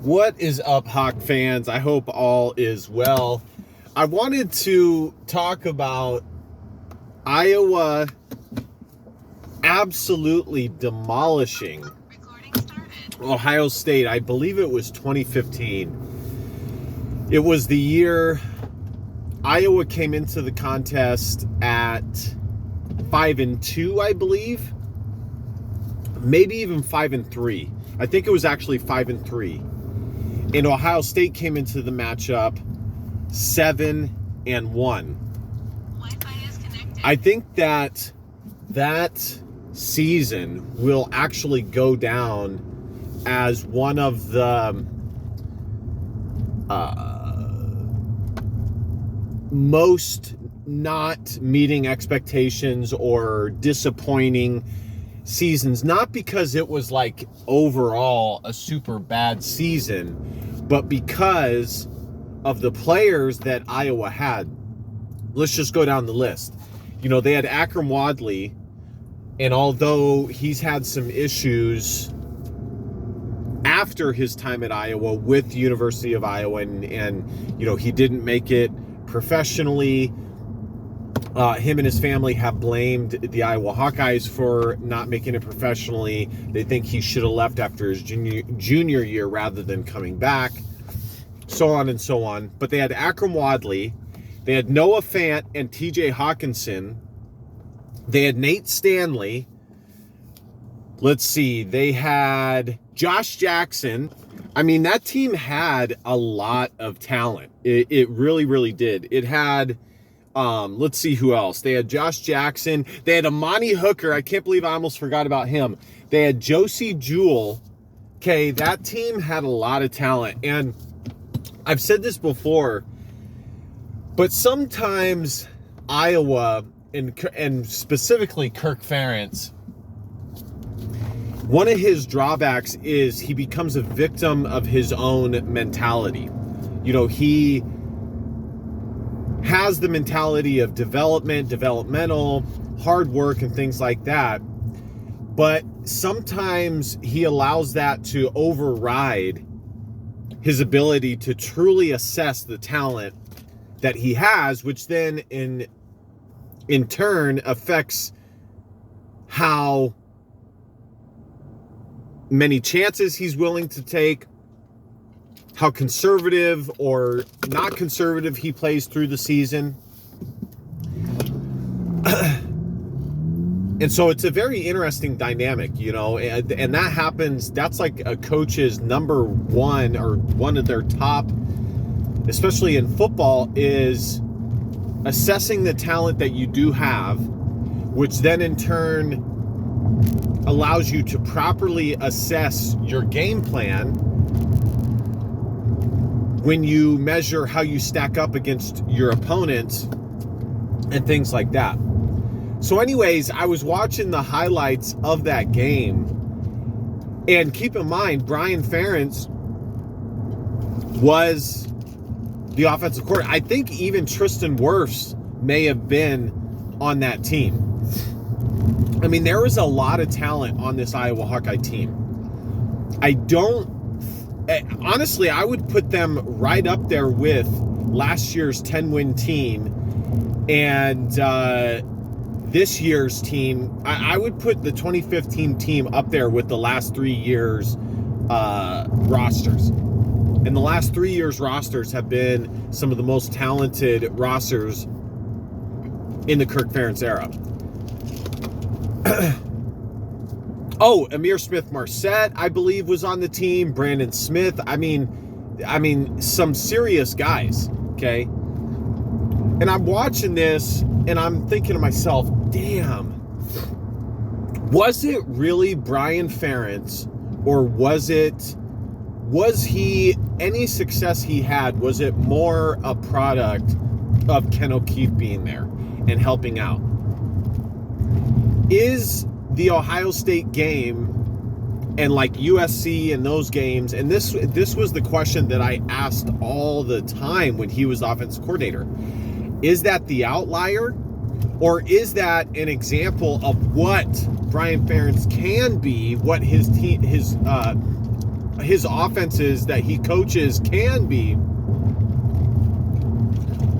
What is up, Hawk fans? I hope all is well. I wanted to talk about Iowa absolutely demolishing Ohio State. I believe it was 2015. It was the year Iowa came into the contest at 5-2, I believe. Maybe even 5-3. I think it was actually 5-3. And Ohio State came into the matchup 7-1. I think that season will actually go down as one of the most not meeting expectations or disappointing seasons, not because it was like overall a super bad season, but because of the players that Iowa had. Let's just go down the list. You know, they had Akram Wadley, and although he's had some issues after his time at Iowa with the University of Iowa, and you know, he didn't make it professionally. Him and his family have blamed the Iowa Hawkeyes for not making it professionally. They think he should have left after his junior year rather than coming back, so on and so on. But they had Akram Wadley, they had Noah Fant and TJ Hawkinson, they had Nate Stanley. Let's see, they had Josh Jackson. I mean, that team had a lot of talent. It really, really did. It had... let's see who else. They had Josh Jackson. They had Amani Hooker. I can't believe I almost forgot about him. They had Josie Jewell. Okay, that team had a lot of talent. And I've said this before, but sometimes Iowa, and specifically Kirk Ferentz, one of his drawbacks is he becomes a victim of his own mentality. You know, he has the mentality of developmental, hard work, and things like that. But sometimes he allows that to override his ability to truly assess the talent that he has, which then in turn affects how many chances he's willing to take, how conservative or not conservative he plays through the season. And so it's a very interesting dynamic, you know, and that happens, that's like a coach's number one, or one of their top, especially in football, is assessing the talent that you do have, which then in turn allows you to properly assess your game plan when you measure how you stack up against your opponents and things like that. So anyways, I was watching the highlights of that game, and keep in mind, Brian Ferentz was the offensive coordinator. I think even Tristan Wirfs may have been on that team. I mean, there was a lot of talent on this Iowa Hawkeye team. Honestly, I would put them right up there with last year's 10-win team and this year's team. I would put the 2015 team up there with the last 3 years' rosters. And the last 3 years' rosters have been some of the most talented rosters in the Kirk Ferentz era. Oh, Amir Smith-Marset, I believe, was on the team. Brandon Smith. I mean, some serious guys, okay? And I'm watching this, and I'm thinking to myself, damn, was it really Brian Ferentz, or was he, any success he had, was it more a product of Ken O'Keefe being there and helping out? Is the Ohio State game and like USC and those games, and this was the question that I asked all the time when he was the offensive coordinator, is that the outlier, or is that an example of what Brian Ferentz can be, what his team, his offenses that he coaches can be